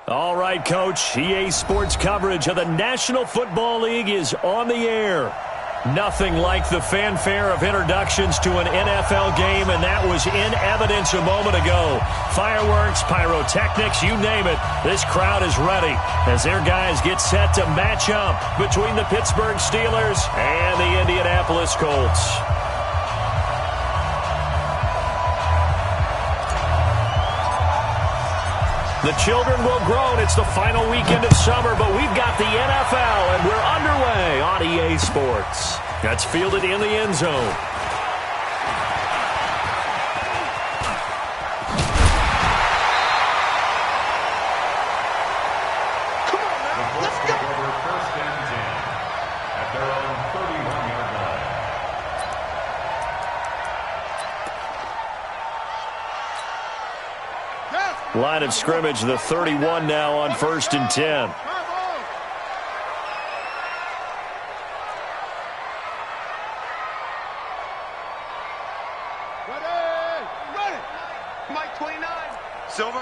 All right, Coach. EA Sports coverage of the National Football League is on the air. Nothing like the fanfare of introductions to an NFL game, and that was in evidence a moment ago. Fireworks, pyrotechnics, you name it. This crowd is ready as their guys get set to match up between the Pittsburgh Steelers and the Indianapolis Colts. The children will groan. It's the final weekend of summer, but we've got the NFL, and we're underway on EA Sports. That's fielded in the end zone. Come on, man. Let's go. First and 10 at their own 31-yard line. Line of scrimmage, the 31 now on 1st and 10. Ready. Mike 29. Silver.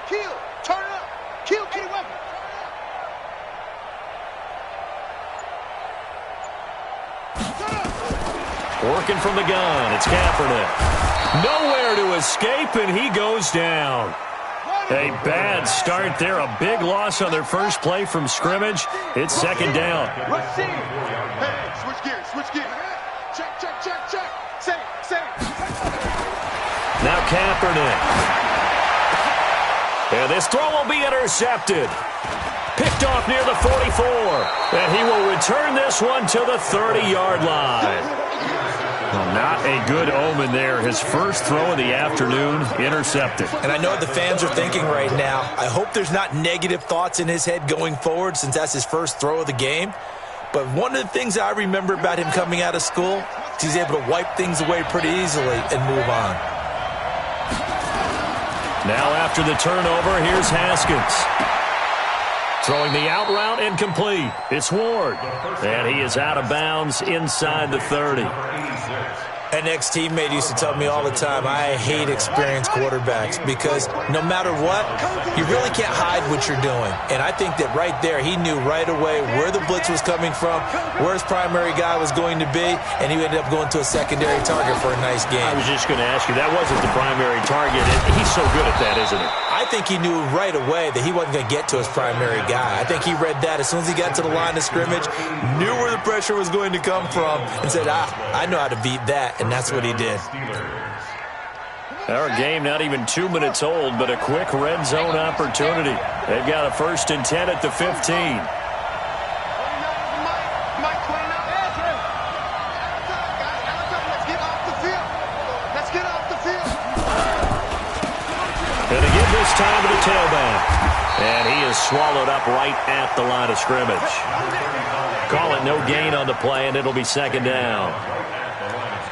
Kill. Turn it up. Kill any weapon. Working from the gun, it's Kaepernick. Nowhere to escape, and he goes down. A bad start there, a big loss on their first play from scrimmage. It's second down. Hey, switch gears. Check. Say. Now Kaepernick. And this throw will be intercepted. Picked off near the 44. And he will return this one to the 30-yard line. Well, not a good omen there. His first throw of the afternoon, intercepted. And I know what the fans are thinking right now. I hope there's not negative thoughts in his head going forward since that's his first throw of the game. But one of the things I remember about him coming out of school is he's able to wipe things away pretty easily and move on. Now after the turnover, here's Haskins. Throwing the out route incomplete. It's Ward. And he is out of bounds inside the 30. An ex-teammate used to tell me all the time, I hate experienced quarterbacks because no matter what, you really can't hide what you're doing. And I think that right there, he knew right away where the blitz was coming from, where his primary guy was going to be, and he ended up going to a secondary target for a nice game. I was just going to ask you, that wasn't the primary target. He's so good at that, isn't he? I think he knew right away that he wasn't going to get to his primary guy. I think he read that as soon as he got to the line of scrimmage, knew where the pressure was going to come from, and said, I know how to beat that, and that's what he did. Our game not even 2 minutes old, but a quick red zone opportunity. They've got a 1st and 10 at the 15. Going to give this time to the tailback. And he is swallowed up right at the line of scrimmage. Call it no gain on the play, and it'll be second down.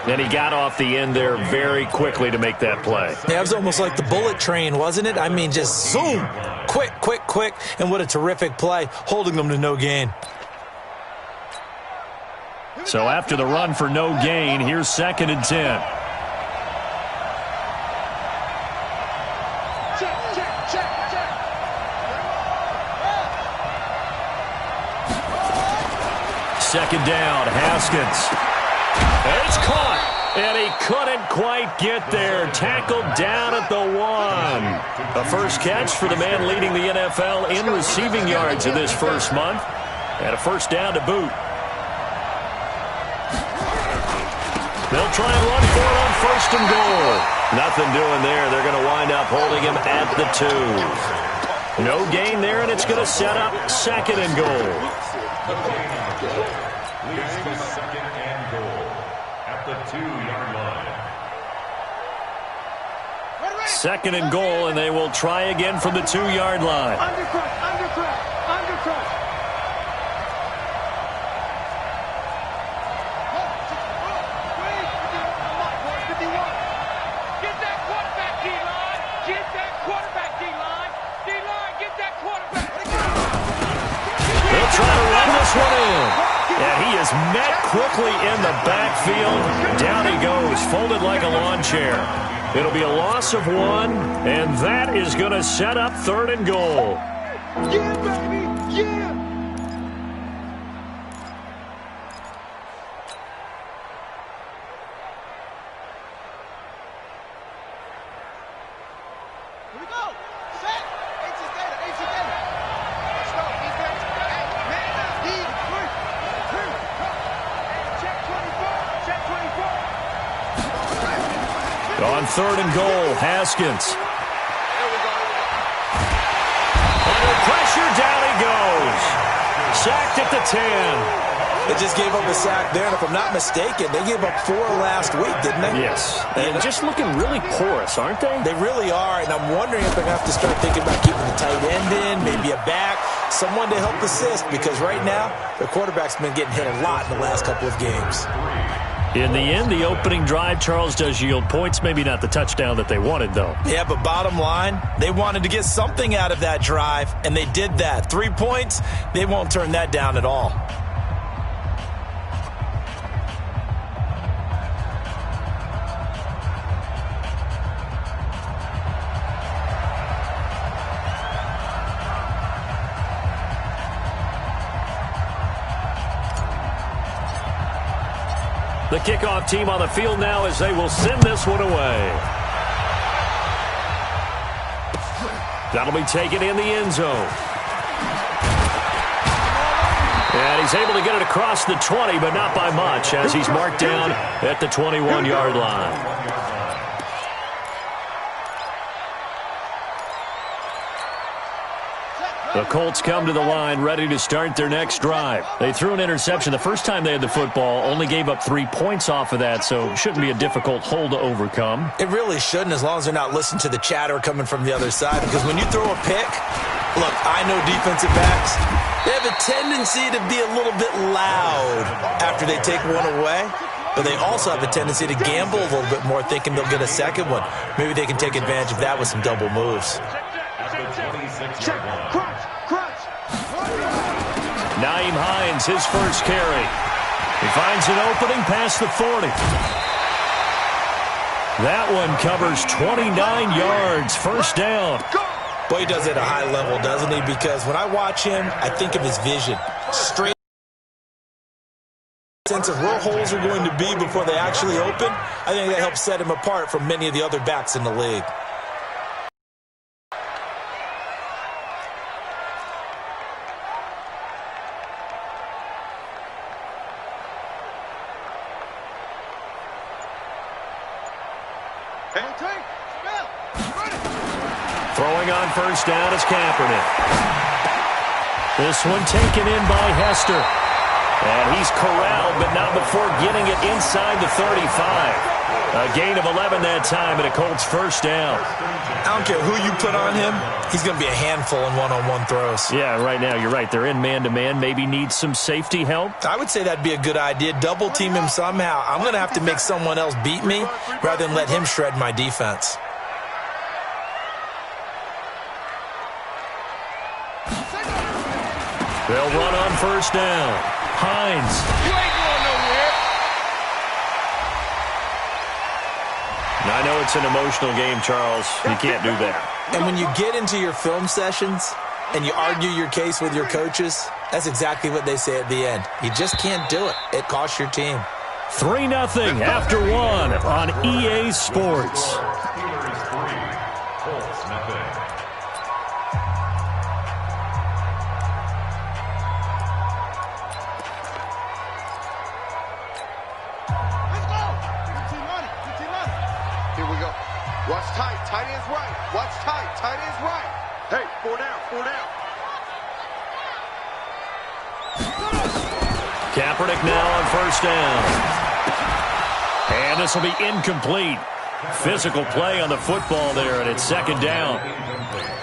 And he got off the end there very quickly to make that play. Yeah, it was almost like the bullet train, wasn't it? I mean, just zoom. Quick. And what a terrific play, holding them to no gain. So after the run for no gain, here's 2nd and 10. Second down, Haskins. It's caught, and he couldn't quite get there. Tackled down at the 1. A first catch for the man leading the NFL in receiving yards in this first month. And a first down to boot. They'll try and run for it on 1st and goal. Nothing doing there. They're going to wind up holding him at the 2. No gain there, and it's going to set up 2nd and goal. Leads to 2nd and goal at the 2-yard line. 2nd and goal, and they will try again from the 2-yard line. Undercut. Get that quarterback, D-line. Get that quarterback, D-line. D-line, get that quarterback. They'll try to run this one in. And he is met quickly in the backfield. Down he goes, folded like a lawn chair. It'll be a loss of 1, and that is going to set up 3rd and goal. Yeah, baby, yeah! Here we go. Set. HC Data. Let's go, defense. Hey, man up. Lead. 3, 2, check 24. Check 24. On 3rd and goal, Haskins. Under pressure, down he goes. Sacked at the 10. They just gave up a sack there, and if I'm not mistaken, they gave up 4 last week, didn't they? Yes. And just looking really porous, aren't they? They really are, and I'm wondering if they're going to have to start thinking about keeping the tight end in, maybe a back, someone to help assist, because right now, their quarterback's been getting hit a lot in the last couple of games. In the end, the opening drive, Charles, does yield points. Maybe not the touchdown that they wanted, though. Yeah, but bottom line, they wanted to get something out of that drive, and they did that. 3 points, they won't turn that down at all. The kickoff team on the field now as they will send this one away. That'll be taken in the end zone. And he's able to get it across the 20, but not by much, as he's marked down at the 21-yard line. The Colts come to the line ready to start their next drive. They threw an interception the first time they had the football, only gave up 3 points off of that, so it shouldn't be a difficult hole to overcome. It really shouldn't, as long as they're not listening to the chatter coming from the other side, because when you throw a pick, look, I know defensive backs, they have a tendency to be a little bit loud after they take one away, but they also have a tendency to gamble a little bit more, thinking they'll get a second one. Maybe they can take advantage of that with some double moves. Check. Crunch. Nyheim Hines, his first carry. He finds an opening past the 40. That one covers 29 yards, first down. Boy, he does it at a high level, doesn't he? Because when I watch him, I think of his vision. Straight sense of where holes are going to be before they actually open. I think that helps set him apart from many of the other backs in the league. Throwing on first down is Kaepernick. This one taken in by Hester. And he's corralled, but not before getting it inside the 35. A gain of 11 that time, and a Colts first down. I don't care who you put on him, he's going to be a handful in one-on-one throws. Yeah, right now, you're right. They're in man-to-man. Maybe need some safety help. I would say that'd be a good idea. Double team him somehow. I'm going to have to make someone else beat me rather than let him shred my defense. They'll run on first down. Hines. You ain't going nowhere. I know it's an emotional game, Charles. You can't do that. And when you get into your film sessions and you argue your case with your coaches, that's exactly what they say at the end. You just can't do it. It costs your team. 3-0 after 1 on EA Sports. Watch tight. Tight end's right. Watch tight. Tight end's right. Hey, 4 down. 4 down. Kaepernick now on first down. And this will be incomplete. Physical play on the football there, and it's second down.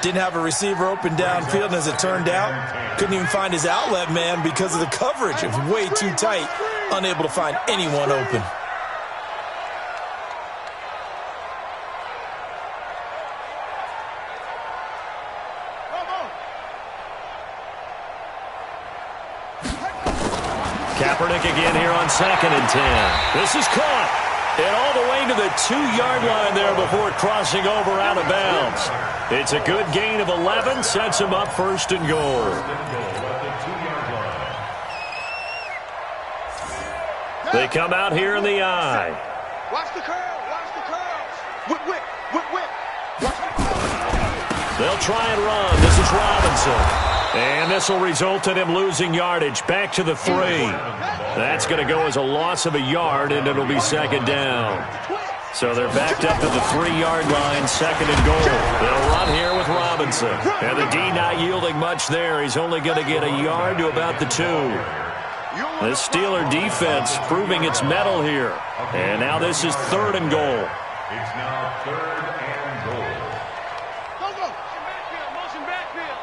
Didn't have a receiver open downfield, and as it turned out, couldn't even find his outlet man because of the coverage. It was way too tight, unable to find anyone open. Kaepernick again here on 2nd and 10. This is caught. And all the way to the 2-yard line there before crossing over out of bounds. It's a good gain of 11, sets him up 1st and goal. They come out here in the I. Watch the curl. Watch the curls. Whip, whip, whip, whip. Watch the curl. They'll try and run. This is Robinson. And this will result in him losing yardage. Back to the 3. That's going to go as a loss of a yard, and it'll be 2nd down. So they're backed up to the 3-yard line, 2nd and goal. They'll run here with Robinson. And the D not yielding much there. He's only going to get a yard to about the 2. This Steeler defense proving its mettle here. And now this is 3rd and goal. It's now 3rd and goal. Go. Motion backfield.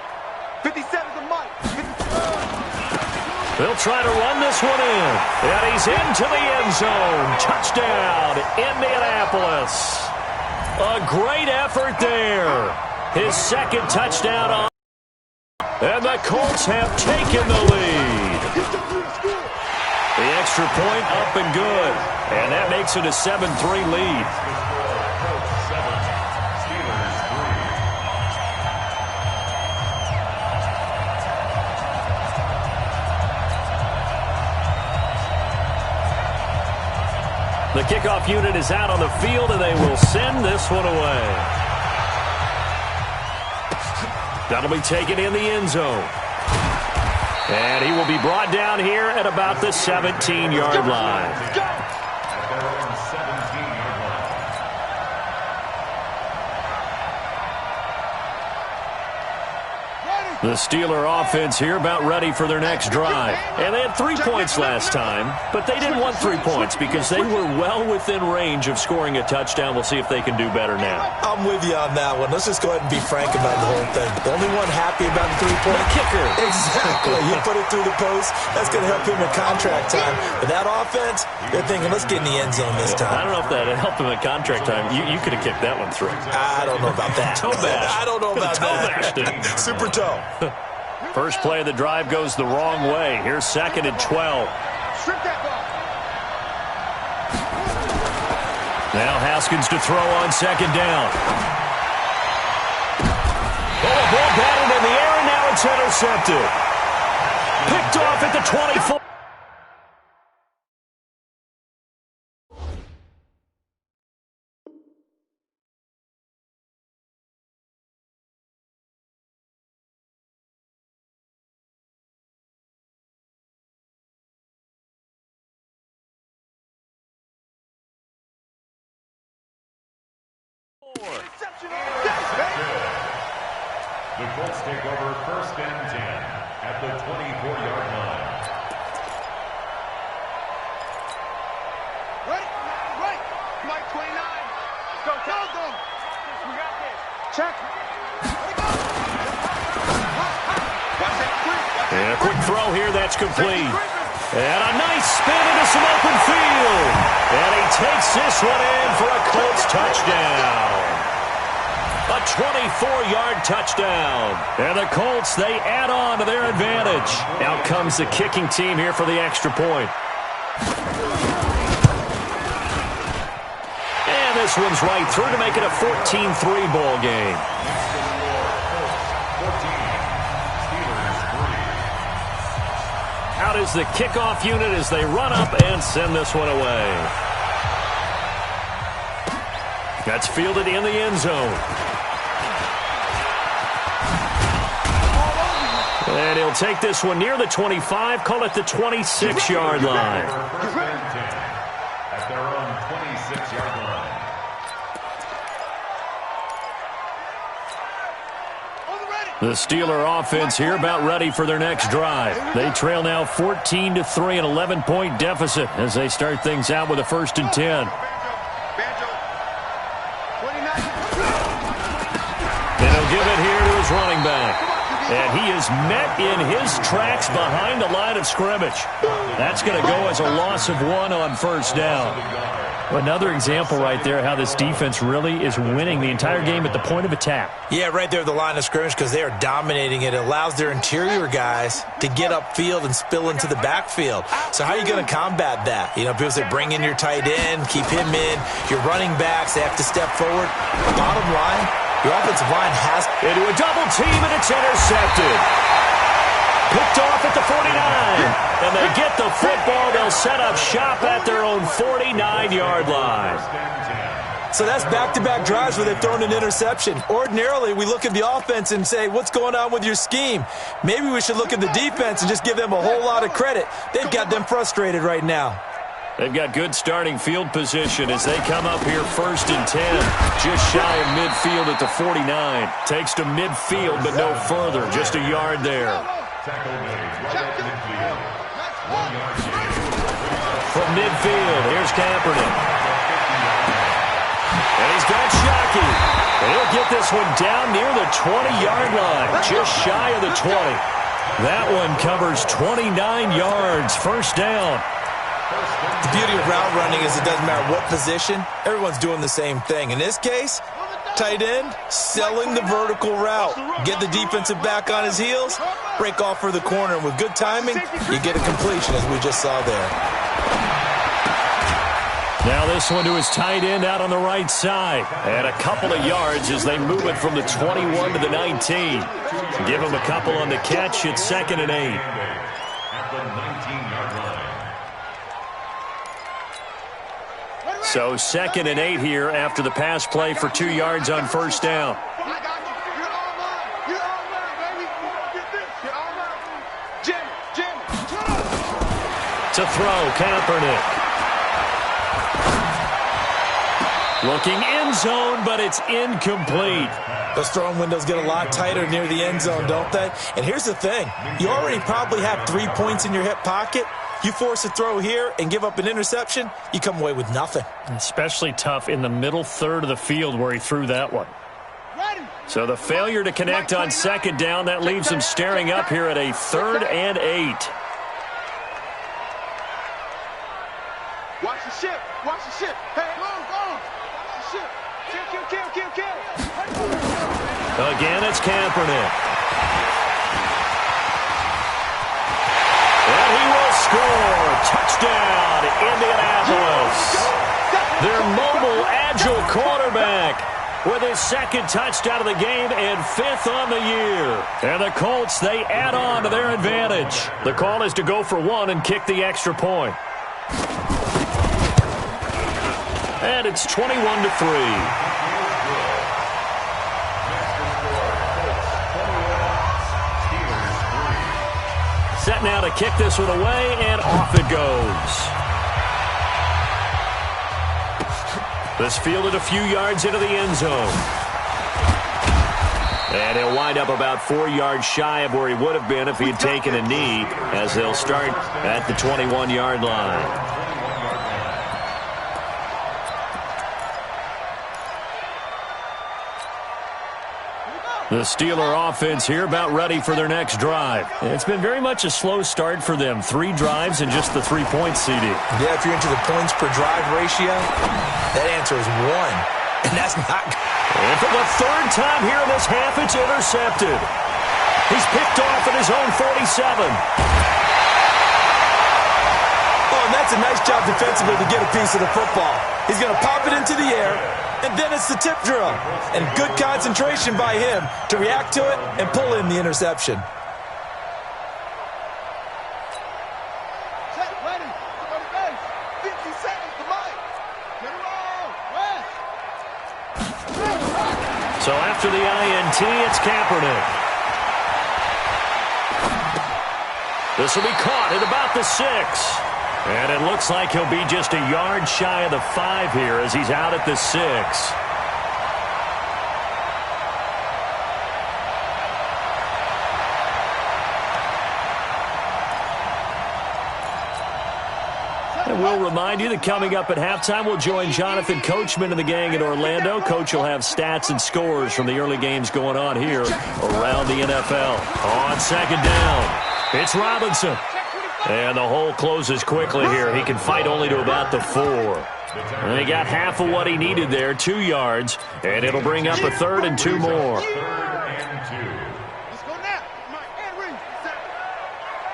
57's a mic. They'll try to run this one in. And he's into the end zone. Touchdown, Indianapolis. A great effort there. His 2nd touchdown on. And the Colts have taken the lead. The extra point up and good. And that makes it a 7-3 lead. The kickoff unit is out on the field, and they will send this one away. That'll be taken in the end zone. And he will be brought down here at about the 17-yard line. The Steeler offense here about ready for their next drive. And they had 3 points last time, but they didn't want 3 points because they were well within range of scoring a touchdown. We'll see if they can do better now. I'm with you on that one. Let's just go ahead and be frank about the whole thing. The only one happy about the 3-point The kicker. Exactly. You put it through the post. That's going to help him in contract time. But that offense, they're thinking, let's get in the end zone this time. I don't know if that helped him in contract time. You could have kicked that one through. I don't know about that. Toe bash. I don't know about that. Super toe. First play of the drive goes the wrong way. Here's 2nd and 12. Strip that ball. Now Haskins to throw on 2nd down. Oh, a ball batted in the air, and now it's intercepted. Picked off at the 24. The Colts take over 1st and 10 at the 24-yard line. Right. Mike 29. Go. We got this. Check. And a quick throw here, that's complete. And a nice spin into some open field. And he takes this one in for a Colts touchdown. A 24-yard touchdown. And the Colts, they add on to their advantage. Out comes the kicking team here for the extra point. And this one's right through to make it a 14-3 ball game. Out is the kickoff unit as they run up and send this one away. That's fielded in the end zone. And he'll take this one near the 25, call it the 26-yard line. At their own 26-yard line. The Steeler offense here about ready for their next drive. They trail now 14-3, an 11-point deficit as they start things out with a 1st and 10. And he'll give it here to his running back. And he is met in his tracks behind the line of scrimmage. That's going to go as a loss of 1 on 1st down. Another example right there how this defense really is winning the entire game at the point of attack. Yeah, right there at the line of scrimmage because they are dominating it. It allows their interior guys to get upfield and spill into the backfield. So how are you going to combat that? You know, people say bring in your tight end, keep him in. Your running backs, they have to step forward. Bottom line, your offensive line has into a double team, and it's intercepted. Picked off at the 49. And they get the football. They'll set up shop at their own 49-yard line. So that's back-to-back drives where they've thrown an interception. Ordinarily, we look at the offense and say, what's going on with your scheme? Maybe we should look at the defense and just give them a whole lot of credit. They've got them frustrated right now. They've got good starting field position as they come up here 1st and 10. Just shy of midfield at the 49. Takes to midfield, but no further. Just a yard there. From midfield, here's Kaepernick. And he's got Shockey. And he'll get this one down near the 20-yard line. Just shy of the 20. That one covers 29 yards. First down. The beauty of route running is it doesn't matter what position. Everyone's doing the same thing. In this case, tight end, selling the vertical route. Get the defensive back on his heels, break off for the corner. And with good timing, you get a completion, as we just saw there. Now this one to his tight end out on the right side. And a couple of yards as they move it from the 21 to the 19. Give him a couple on the catch. It's 2nd and 8. At the 19-yard line. So 2nd and 8 here after the pass play for 2 yards on first down. To throw, Kaepernick. Looking end zone, but it's incomplete. Those throwing windows get a lot tighter near the end zone, don't they? And here's the thing. You already probably have 3 points in your hip pocket. You force a throw here and give up an interception, you come away with nothing. Especially tough in the middle third of the field where he threw that one. So the failure to connect on 2nd down, that leaves him staring up here at a 3rd and 8. Watch the ship. Watch the ship. Hey, go. Watch the ship. Kill. Again, it's Kaepernick. And he will score. Touchdown, Indianapolis. Their mobile, agile quarterback with his 2nd touchdown of the game and 5th on the year. And the Colts, they add on to their advantage. The call is to go for 1 and kick the extra point. And it's 21-3. Set now to kick this one away, and off it goes. This fielded a few yards into the end zone. And he'll wind up about 4 yards shy of where he would have been if he had taken a knee, as they'll start at the 21-yard line. The Steeler offense here about ready for their next drive. It's been very much a slow start for them. 3 drives and just the 3 points, CD. Yeah, if you're into the points per drive ratio, that answer is 1. And that's not good. And for the 3rd time here in this half, it's intercepted. He's picked off at his own 47. Oh, and that's a nice job defensively to get a piece of the football. He's going to pop it into the air, and then it's the tip drill. And good concentration by him to react to it and pull in the interception. Set, ready. Come on the base. 50 seconds to Mike. Get it on. West. So after the INT, it's Kaepernick. This will be caught at about the 6. And it looks like he'll be just a yard shy of the 5 here as he's out at the 6. And we'll remind you that coming up at halftime, we'll join Jonathan Coachman and the gang in Orlando. Coach will have stats and scores from the early games going on here around the NFL. On 2nd down, it's Robinson. And the hole closes quickly here. He can fight only to about the 4. And he got half of what he needed there, 2 yards. And it'll bring up a 3rd and 2 more. 3rd and 2. Let's go now. Mike, and Reed.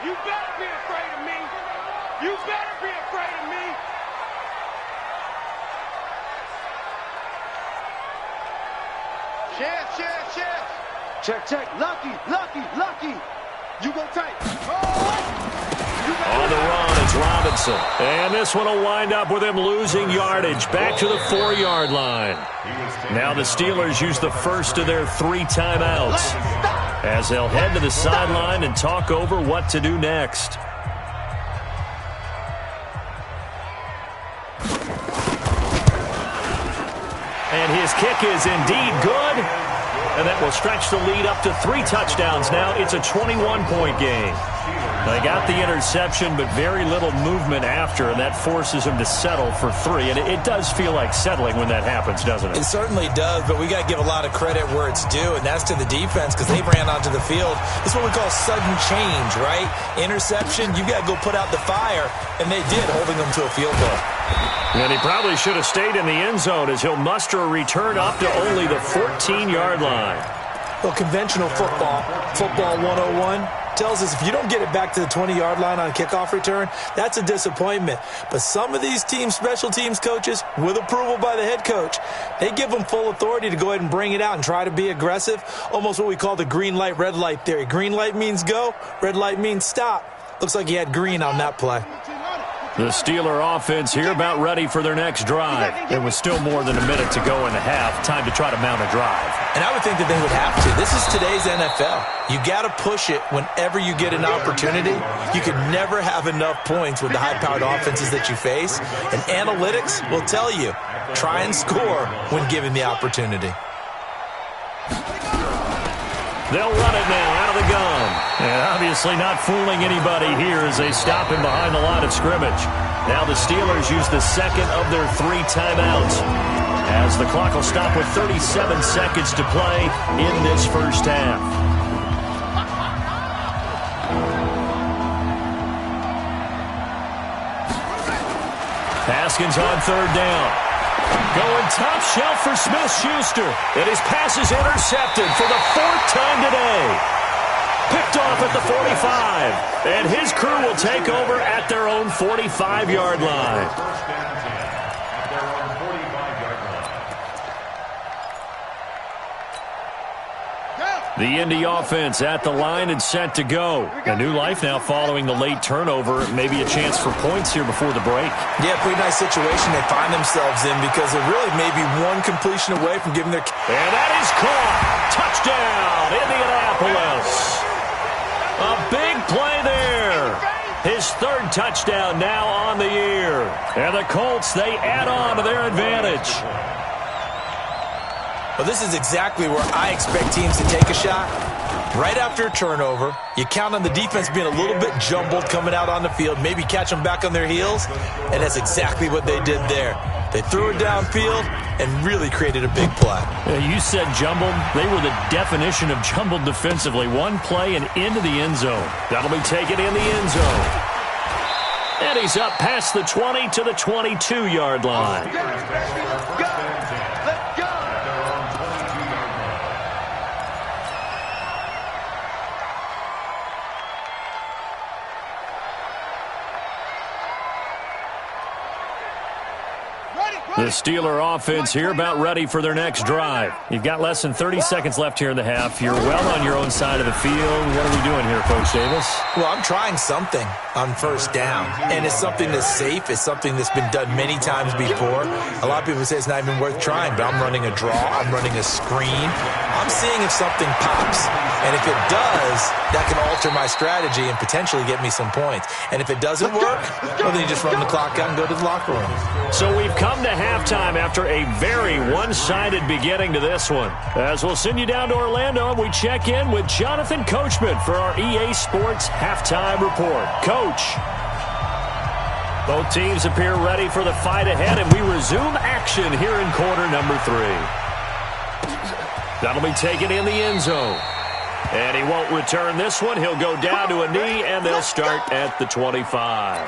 You better be afraid of me. You better be afraid of me. Chef. Check. Lucky. You go tight. On the run, it's Robinson. And this one will wind up with him losing yardage back to the 4-yard line. Now the Steelers use the first of their 3 timeouts as they'll head to the sideline and talk over what to do next. And his kick is indeed good. And that will stretch the lead up to 3 touchdowns now. It's a 21-point game. They got the interception, but very little movement after, and that forces him to settle for 3. And it does feel like settling when that happens, doesn't it? It certainly does, but we got to give a lot of credit where it's due, and that's to the defense because they ran onto the field. It's what we call sudden change, right? Interception, you got to go put out the fire, and they did, holding them to a field goal. And he probably should have stayed in the end zone as he'll muster a return up to only the 14-yard line. Well, conventional football 101, tells us if you don't get it back to the 20-yard line on a kickoff return, that's a disappointment. But some of these teams, special teams coaches, with approval by the head coach, they give them full authority to go ahead and bring it out and try to be aggressive, almost what we call the green light, red light theory. Green light means go, red light means stop. Looks like he had green on that play. The Steeler offense here about ready for their next drive. There was still more than a minute to go in the half. Time to try to mount a drive. And I would think that they would have to. This is today's NFL. You got to push it whenever you get an opportunity. You can never have enough points with the high-powered offenses that you face. And analytics will tell you, try and score when given the opportunity. They'll run it now out of the gun. And obviously not fooling anybody here as they stop him behind the line of scrimmage. Now the Steelers use the second of their 3 timeouts as the clock will stop with 37 seconds to play in this first half. Haskins on 3rd down. Going top shelf for Smith-Schuster. And his pass is intercepted for the 4th time today. Picked off at the 45. And his crew will take over at their own 45-yard line. First down 10 at their own 45-yard line. The Indy offense at the line and set to go. A new life now following the late turnover. Maybe a chance for points here before the break. Yeah, pretty nice situation they find themselves in because they're really maybe one completion away from giving their... And that is caught. Touchdown, Indianapolis. A big play there. His 3rd touchdown now on the year. And the Colts, they add on to their advantage. Well, this is exactly where I expect teams to take a shot. Right after a turnover, you count on the defense being a little bit jumbled coming out on the field, maybe catch them back on their heels, and that's exactly what they did there. They threw it downfield and really created a big play. You said jumbled. They were the definition of jumbled defensively. One play and into the end zone. That'll be taken in the end zone. And he's up past the 20 to the 22-yard line. The Steeler offense here about ready for their next drive. You've got less than 30 seconds left here in the half. You're well on your own side of the field. What are we doing here, Coach Davis? Well, I'm trying something on 1st down, and it's something that's safe. It's something that's been done many times before. A lot of people say it's not even worth trying, but I'm running a draw. I'm running a screen. I'm seeing if something pops, and if it does, that can alter my strategy and potentially get me some points. And if it doesn't work, well, then you just run the clock out and go to the locker room. So we've come to halftime after a very one-sided beginning to this one. As we'll send you down to Orlando, and we check in with Jonathan Coachman for our EA Sports Halftime Report. Coach. Both teams appear ready for the fight ahead, and we resume action here in quarter number 3. That'll be taken in the end zone. And he won't return this one. He'll go down to a knee, and they'll start at the 25.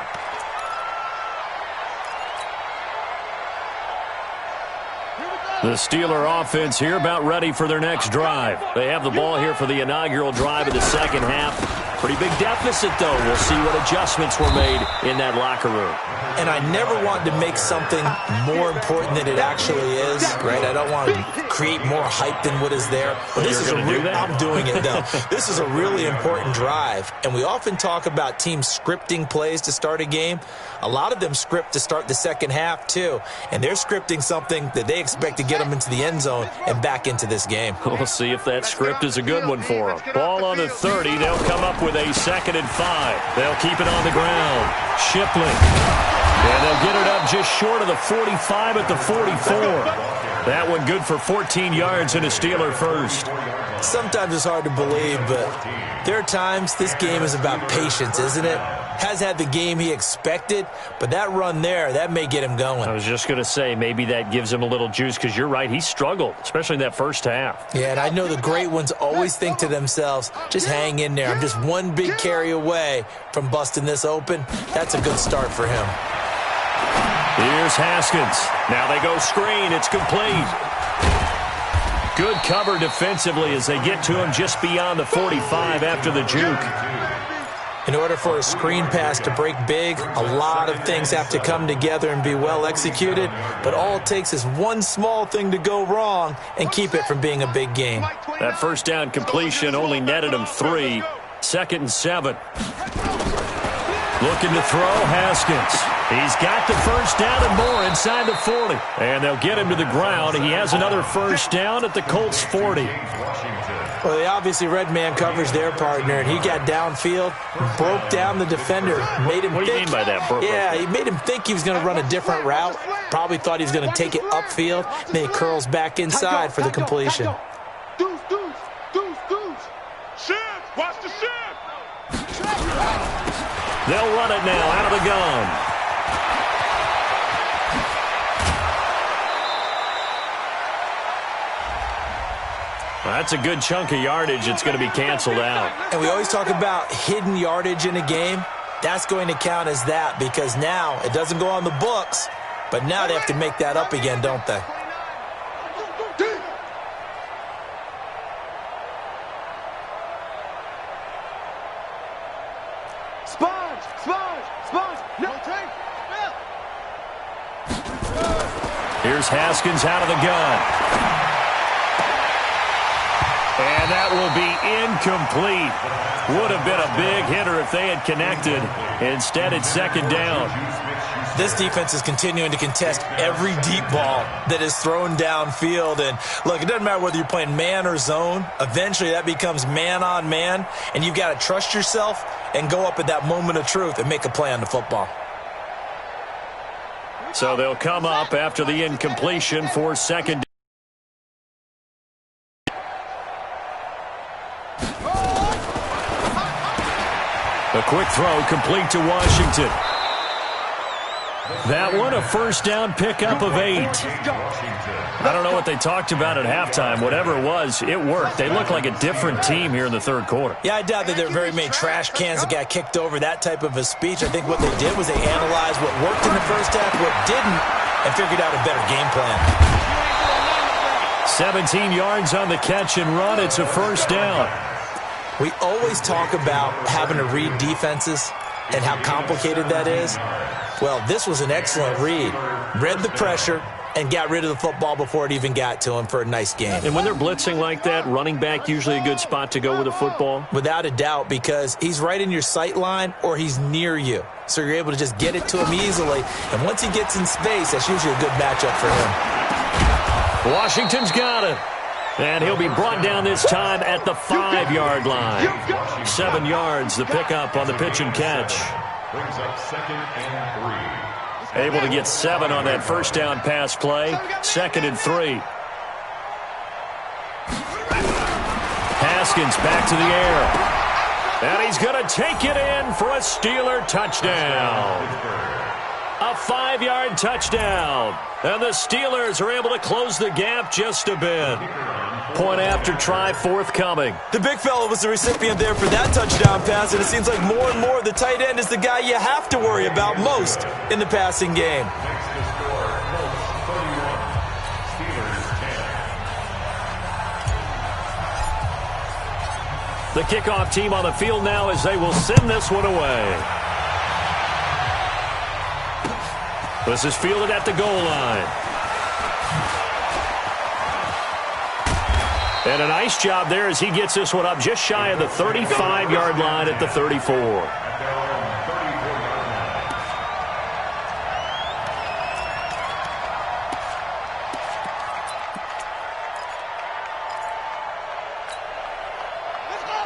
The Steeler offense here about ready for their next drive. They have the ball here for the inaugural drive of the second half. Pretty big deficit, though. We'll see what adjustments were made in that locker room. And I never want to make something more important than it actually is, right? I don't want to create more hype than what is there. But this is I'm doing it, though. This is a really important drive. And we often talk about teams scripting plays to start a game. A lot of them script to start the second half, too. And they're scripting something that they expect to get them into the end zone and back into this game. We'll see if that script is a good one for them. Ball on the 30. They'll come up with a 2nd and 5. They'll keep it on the ground. Shipley. And they'll get it up just short of the 45 at the 44. That one good for 14 yards and a Steeler first. Sometimes it's hard to believe, but there are times this game is about patience, isn't it? Has had the game he expected, but that run there, that may get him going. I was just going to say, maybe that gives him a little juice, because you're right, he struggled, especially in that first half. Yeah, and I know the great ones always think to themselves, just hang in there. I'm just one big carry away from busting this open. That's a good start for him. Here's Haskins. Now they go screen. It's complete. Good cover defensively as they get to him just beyond the 45 after the juke. In order for a screen pass to break big, a lot of things have to come together and be well executed, but all it takes is one small thing to go wrong and keep it from being a big game. That first down completion only netted him 3. 2nd and 7. Looking to throw, Haskins. He's got the first down and more inside the 40. And they'll get him to the ground. He has another first down at the Colts 40. Well, they obviously red man covers their partner, and he got downfield, broke down the defender, made him What do you mean by that? He made him think he was going to run a different route. Probably thought he was going to take it upfield. Then he curls back inside for the completion. Deuce. Ship, watch the ship. They'll run it now out of the gun. Well, that's a good chunk of yardage. It's going to be canceled out. And we always talk about hidden yardage in a game. That's going to count as that, because now it doesn't go on the books, but now they have to make that up again, don't they? Sponge. No take. Here's Haskins out of the gun. And that will be incomplete. Would have been a big hitter if they had connected. Instead, it's 2nd down. This defense is continuing to contest every deep ball that is thrown downfield. And, look, it doesn't matter whether you're playing man or zone. Eventually, that becomes man-on-man, and you've got to trust yourself and go up at that moment of truth and make a play on the football. So they'll come up after the incompletion for 2nd. A quick throw complete to Washington. That one a first down pickup of 8. I don't know what they talked about at halftime. Whatever it was, it worked. They look like a different team here in the 3rd quarter. Yeah, I doubt that there were very many trash cans that got kicked over, that type of a speech. I think what they did was they analyzed what worked in the first half, what didn't, and figured out a better game plan. 17 yards on the catch and run. It's a first down. We always talk about having to read defenses and how complicated that is. Well, this was an excellent read. Read the pressure and got rid of the football before it even got to him for a nice game. And when they're blitzing like that, running back usually a good spot to go with the football? Without a doubt, because he's right in your sight line or he's near you. So you're able to just get it to him easily. And once he gets in space, that's usually a good matchup for him. Washington's got it. And he'll be brought down this time at the 5-yard line. 7 yards, the pickup on the pitch and catch. Brings up 2nd and 3. Able to get 7 on that first down pass play. 2nd and 3. Haskins back to the air. And he's going to take it in for a Steeler touchdown. A 5-yard touchdown. And the Steelers are able to close the gap just a bit. Point after try forthcoming. The big fella was the recipient there for that touchdown pass, and it seems like more and more the tight end is the guy you have to worry about most in the passing game. Next to score, Colts 31, Steelers 10. The kickoff team on the field now as they will send this one away. This is fielded at the goal line. And a nice job there as he gets this one up just shy of the 35-yard line at the 34.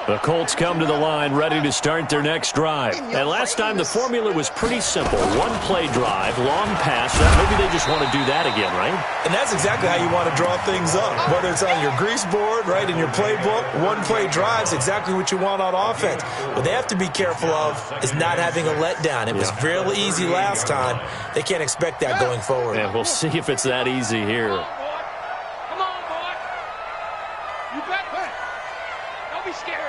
The Colts come to the line ready to start their next drive. And last time the formula was pretty simple. One-play drive, long pass. Maybe they just want to do that again, right? And that's exactly how you want to draw things up. Whether it's on your grease board, right, in your playbook, one-play drive's exactly what you want on offense. What they have to be careful of is not having a letdown. It was real easy last time. They can't expect that going forward. And we'll see if it's that easy here. Come on, boy. You better. Don't be scared.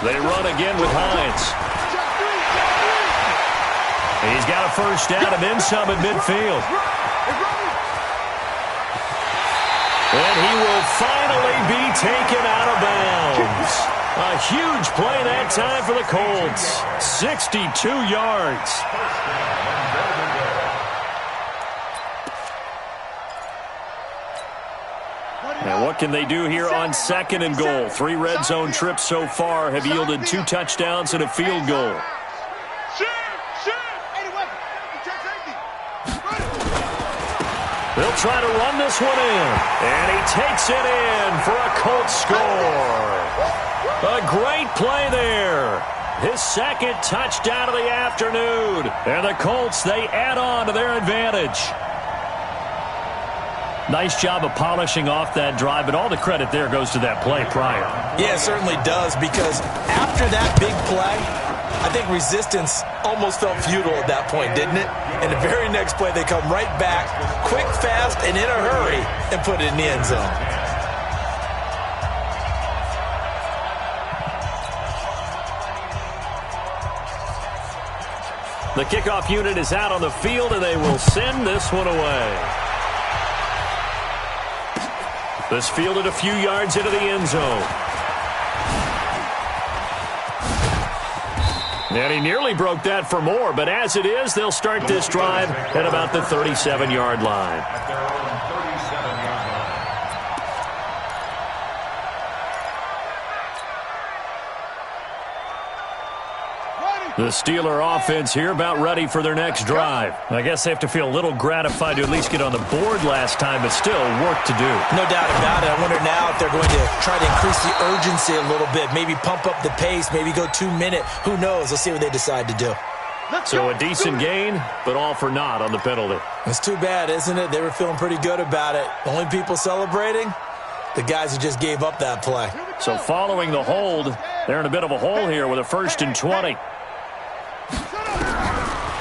They run again with Hines. He's got a first down and then some at midfield. And he will finally be taken out of bounds. A huge play that time for the Colts. 62 yards. And what can they do here on 2nd and goal? 3 red zone trips so far have yielded 2 touchdowns and a field goal. They'll try to run this one in. And he takes it in for a Colts score. A great play there. His 2nd touchdown of the afternoon. And the Colts, they add on to their advantage. Nice job of polishing off that drive, but all the credit there goes to that play prior. Yeah, it certainly does, because after that big play, I think resistance almost felt futile at that point, didn't it? And the very next play, they come right back, quick, fast, and in a hurry, and put it in the end zone. The kickoff unit is out on the field, and they will send this one away. This fielded a few yards into the end zone. And he nearly broke that for more, but as it is, they'll start this drive at about the 37-yard line. At their own 37-yard line. The Steeler offense here about ready for their next drive. I guess they have to feel a little gratified to at least get on the board last time, but still work to do. No doubt about it. I wonder now if they're going to try to increase the urgency a little bit, maybe pump up the pace, maybe go 2-minute. Who knows? Let's see what they decide to do. So a decent gain, but all for naught on the penalty. It's too bad, isn't it? They were feeling pretty good about it. Only people celebrating? The guys who just gave up that play. So following the hold, they're in a bit of a hole here with a 1st and 20.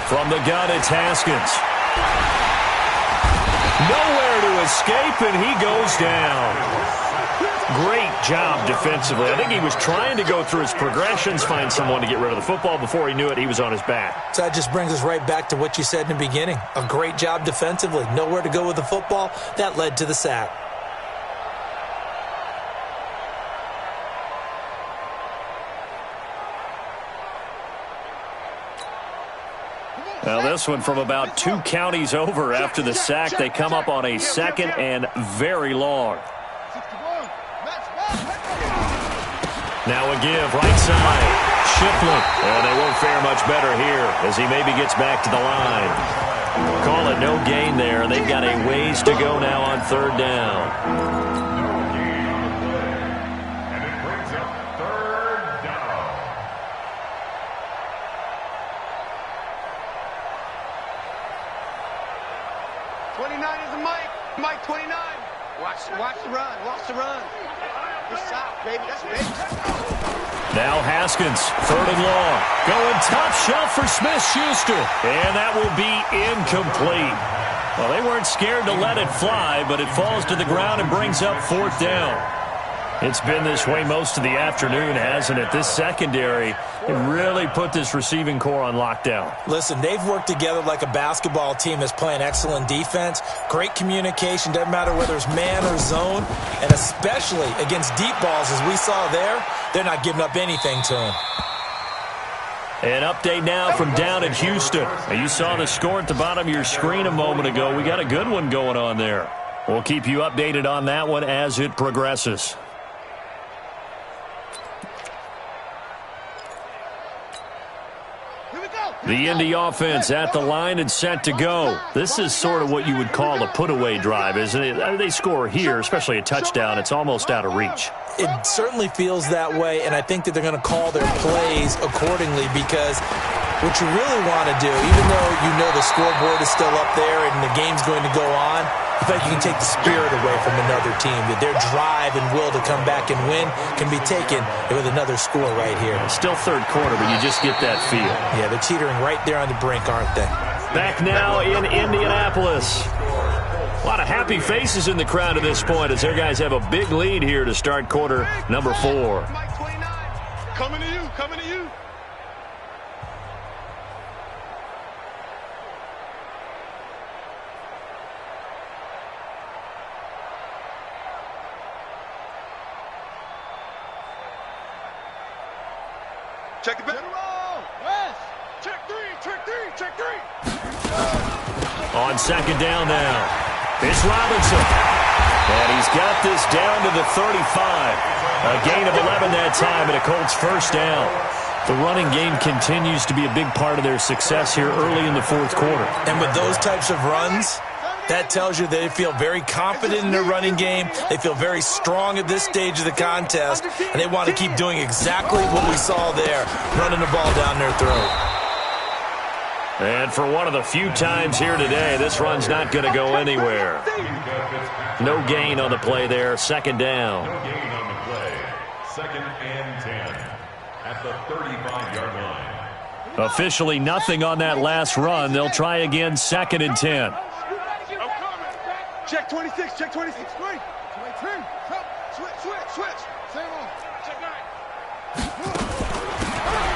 From the gun, it's Haskins. Nowhere to escape, and he goes down. Great job defensively. I think he was trying to go through his progressions, find someone to get rid of the football. Before he knew it, he was on his back. So that just brings us right back to what you said in the beginning. A great job defensively. Nowhere to go with the football. That led to the sack. Now this one from about 2 counties over after the sack. They come up on a 2nd and very long. Now a give, right side. Shipley. And they won't fare much better here as he maybe gets back to the line. Call it no gain there, and they've got a ways to go now on 3rd down. Mike 29. Watch the run. Watch the run. Good stop, baby. That's big. Now Haskins, 3rd and long. Going top shelf for Smith-Schuster. And that will be incomplete. Well, they weren't scared to let it fly, but it falls to the ground and brings up 4th down. It's been this way most of the afternoon, hasn't it? This secondary really put this receiving core on lockdown. Listen, they've worked together like a basketball team that's playing excellent defense. Great communication, doesn't matter whether it's man or zone. And especially against deep balls, as we saw there, they're not giving up anything to them. An update now from down in Houston. You saw the score at the bottom of your screen a moment ago. We got a good one going on there. We'll keep you updated on that one as it progresses. The Indy offense at the line and set to go. This is sort of what you would call a put-away drive, isn't it? They score here, especially a touchdown. It's almost out of reach. It certainly feels that way, and I think that they're going to call their plays accordingly because what you really want to do, even though you know the scoreboard is still up there and the game's going to go on, I feel like you can take the spirit away from another team, that their drive and will to come back and win can be taken with another score right here. Still 3rd quarter, but you just get that feel. Yeah, they're teetering right there on the brink, aren't they? Back now in Indianapolis. A lot of happy faces in the crowd at this point as their guys have a big lead here to start quarter number 4. Coming to you, coming to you. Check the back. West. Check 3, check 3, check 3. On 2nd down now. It's Robinson. And he's got this down to the 35. A gain of 11 that time and a Colts 1st down. The running game continues to be a big part of their success here early in the 4th quarter. And with those types of runs, that tells you they feel very confident in their running game. They feel very strong at this stage of the contest, and they want to keep doing exactly what we saw there, running the ball down their throat. And for one of the few times here today, this run's not going to go anywhere. No gain on the play there, 2nd down. No gain on the play. 2nd and 10 at the 35-yard line. Officially nothing on that last run. They'll try again, 2nd and 10. Check 26, check 26. 3. Switch. Same on. Check 9.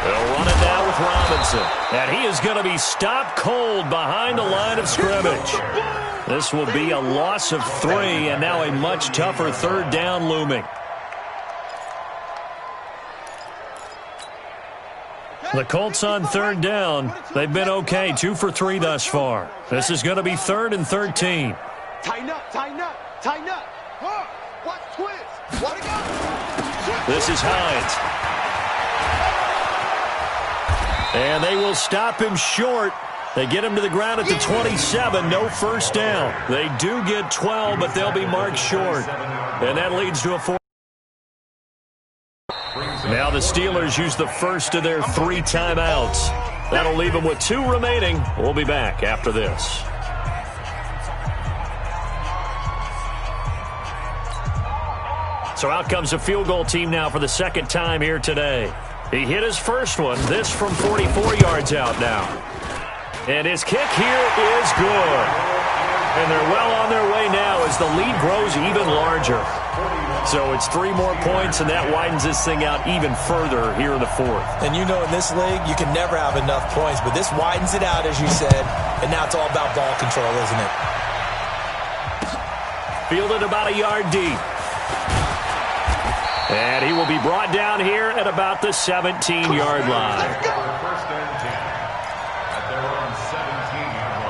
They'll run it now with Robinson. And he is going to be stopped cold behind the line of scrimmage. This will be a loss of 3, and now a much tougher 3rd down looming. The Colts on 3rd down. They've been okay, 2 for 3 thus far. This is going to be 3rd and 13. Tighten up. Watch twist. What it go? This is Hines. And they will stop him short. They get him to the ground at the 27. No 1st down. They do get 12, but they'll be marked short. And that leads to a 4. Now the Steelers use the first of their 3 timeouts. That'll leave them with 2 remaining. We'll be back after this. So out comes a field goal team now for the 2nd time here today. He hit his first one, this from 44 yards out now. And his kick here is good. And they're well on their way now as the lead grows even larger. So it's 3 more points, and that widens this thing out even further here in the 4th. And you know in this league, you can never have enough points, but this widens it out, as you said, and now it's all about ball control, isn't it? Fielded about a yard deep. And he will be brought down here at about the 17-yard line. 1st and 10 at their own 17-yard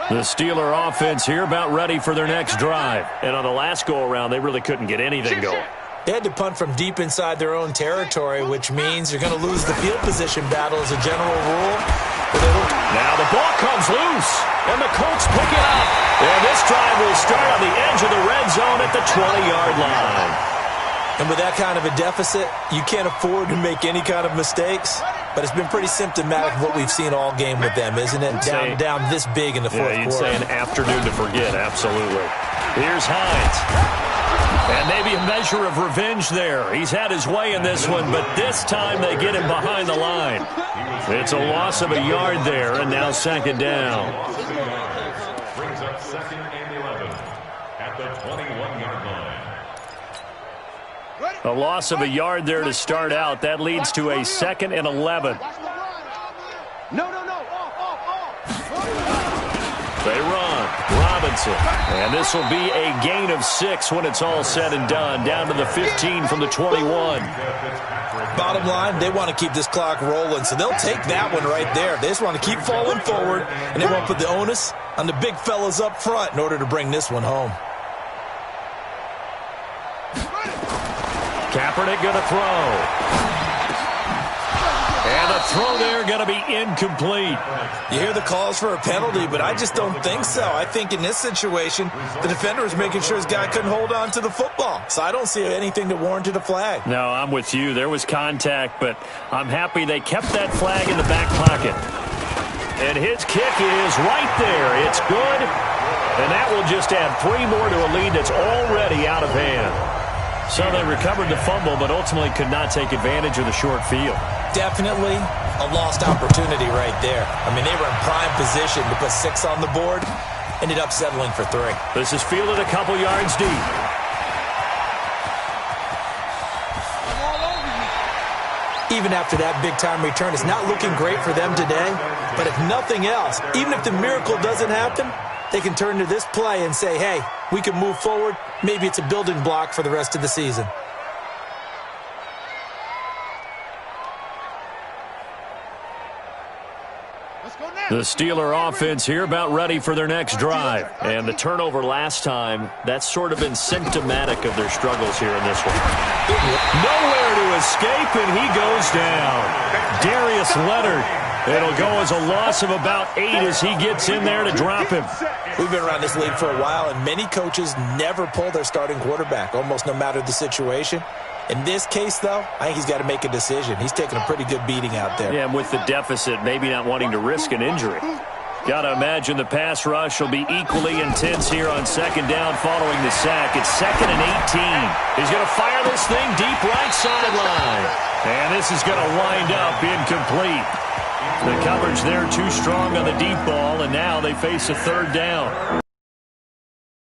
line. The Steeler offense here about ready for their next drive. And on the last go-around, they really couldn't get anything going. They had to punt from deep inside their own territory, which means you're going to lose the field position battle as a general rule. Now the ball comes loose, and the Colts pick it up. And this drive will start on the edge of the red zone at the 20-yard line. And with that kind of a deficit, you can't afford to make any kind of mistakes. but it's been pretty symptomatic of what we've seen all game with them, isn't it? Down this big in the fourth quarter. You'd say an afternoon to forget, absolutely. Here's Hines. And maybe a measure of revenge there. He's had his way in this one, but this time they get him behind the line. It's a loss of a yard there, and now second down. Brings up second and 11 at the 21-yard line. A loss of a yard there to start out. That leads to a second and 11. No. They run. Robinson. And this will be a gain of 6 when it's all said and done. Down to the 15 from the 21. Bottom line, they want to keep this clock rolling, so they'll take that one right there. They just want to keep falling forward, and they want to put the onus on the big fellas up front in order to bring this one home. Kaepernick going to throw. And the throw there going to be incomplete. You hear the calls for a penalty, but I just don't think so. I think in this situation, the defender was making sure his guy couldn't hold on to the football. So I don't see anything that warranted a flag. No, I'm with you. There was contact, but I'm happy they kept that flag in the back pocket. And his kick is right there. It's good. And that will just add 3 more to a lead that's already out of hand. So they recovered the fumble, but ultimately could not take advantage of the short field. Definitely a lost opportunity right there. I mean, they were in prime position to put 6 on the board. Ended up settling for 3. This is fielded a couple yards deep. Even after that big-time return, it's not looking great for them today. But if nothing else, even if the miracle doesn't happen, they can turn to this play and say, hey, we can move forward. Maybe it's a building block for the rest of the season. The Steeler offense here about ready for their next drive. And the turnover last time, that's sort of been symptomatic of their struggles here in this one. Nowhere to escape, and he goes down. Darius Leonard. It'll go as a loss of about 8 as he gets in there to drop him. We've been around this league for a while, and many coaches never pull their starting quarterback, almost no matter the situation. In this case, though, I think he's got to make a decision. He's taking a pretty good beating out there. Yeah, and with the deficit, maybe not wanting to risk an injury. Got to imagine the pass rush will be equally intense here on second down following the sack. It's second and 18. He's going to fire this thing deep right sideline. And this is going to wind up incomplete. The coverage there too strong on the deep ball, and now they face a third down.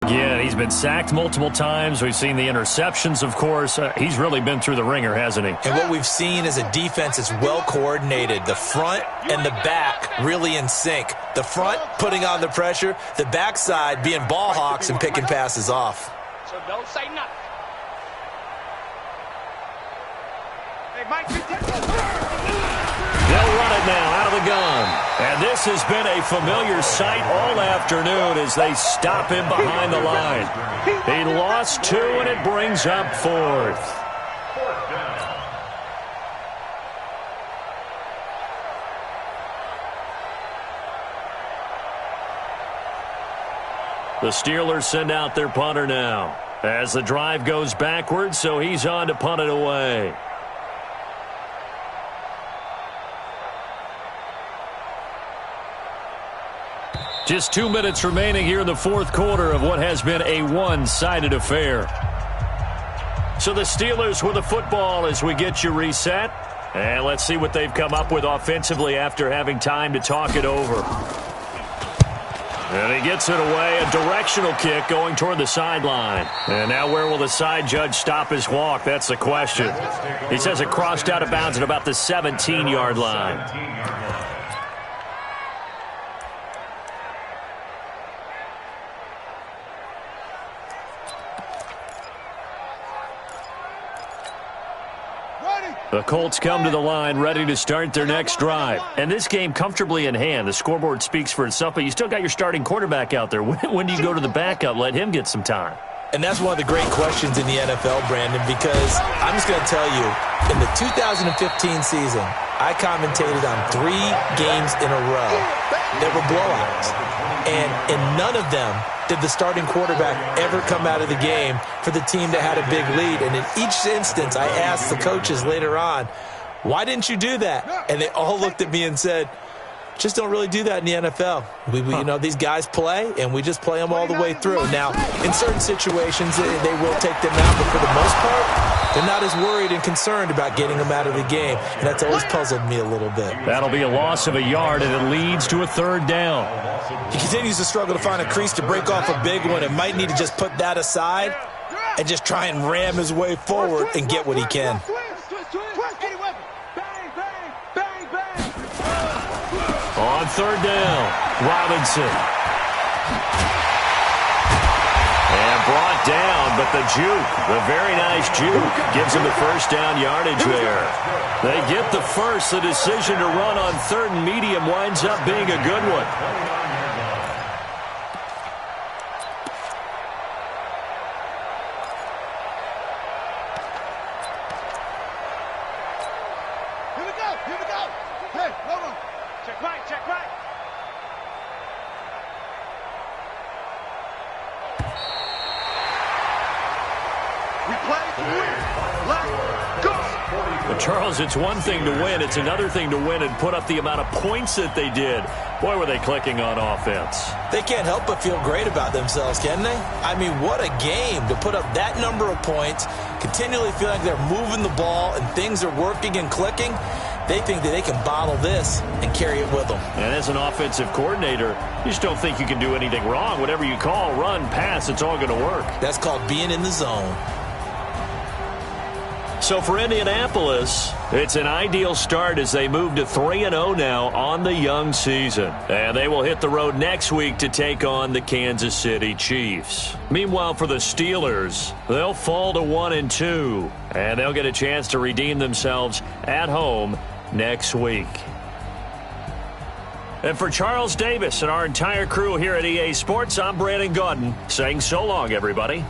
Again, he's been sacked multiple times. We've seen the interceptions, of course. He's really been through the ringer, hasn't he? And what we've seen is a defense that's well-coordinated. The front and the back really in sync. The front putting on the pressure, the backside being ball hawks and picking passes off. So don't say nothing. Hey, Mike, they'll run it now out of the gun. And this has been a familiar sight all afternoon as they stop him behind the line. He lost 2, and it brings up 4th. The Steelers send out their punter now as the drive goes backwards, so he's on to punt it away. Just 2 minutes remaining here in the fourth quarter of what has been a one-sided affair. So the Steelers with the football as we get you reset. And let's see what they've come up with offensively after having time to talk it over. And he gets it away, a directional kick going toward the sideline. And now where will the side judge stop his walk? That's the question. He says it crossed out of bounds at about the 17-yard line. The Colts come to the line ready to start their next drive. And this game comfortably in hand. The scoreboard speaks for itself, but you still got your starting quarterback out there. When do you go to the backup? Let him get some time. And that's one of the great questions in the NFL, Brandon, because I'm just going to tell you, in the 2015 season, I commentated on 3 games in a row that were blowouts. And in none of them did the starting quarterback ever come out of the game for the team that had a big lead. And in each instance, I asked the coaches later on, Why didn't you do that? And they all looked at me and said, just don't really do that in the NFL. You know, these guys play, and we just play them all the way through. Now, in certain situations, they will take them out, but for the most part, they're not as worried and concerned about getting them out of the game, and that's always puzzled me a little bit. That'll be a loss of a yard, and it leads to a third down. He continues to struggle to find a crease to break off a big one and might need to just put that aside and just try and ram his way forward and get what he can. On third down, Robinson. And brought down, but the juke, the very nice juke, gives him the first down yardage there. They get the first. The decision to run on third and medium winds up being a good one. Here we go. Hey, no run. Check right, check right. We play to win. Let's go. But Charles, it's one thing to win. It's another thing to win and put up the amount of points that they did. Boy, were they clicking on offense. They can't help but feel great about themselves, can they? I mean, what a game to put up that number of points, continually feel like they're moving the ball and things are working and clicking. They think that they can bottle this and carry it with them. And as an offensive coordinator, you just don't think you can do anything wrong. Whatever you call, run, pass, it's all going to work. That's called being in the zone. So for Indianapolis, it's an ideal start as they move to 3-0 now on the young season. And they will hit the road next week to take on the Kansas City Chiefs. Meanwhile, for the Steelers, they'll fall to 1-2. And they'll get a chance to redeem themselves at home next week. And for Charles Davis and our entire crew here at EA Sports, I'm Brandon Gaudin saying so long, everybody.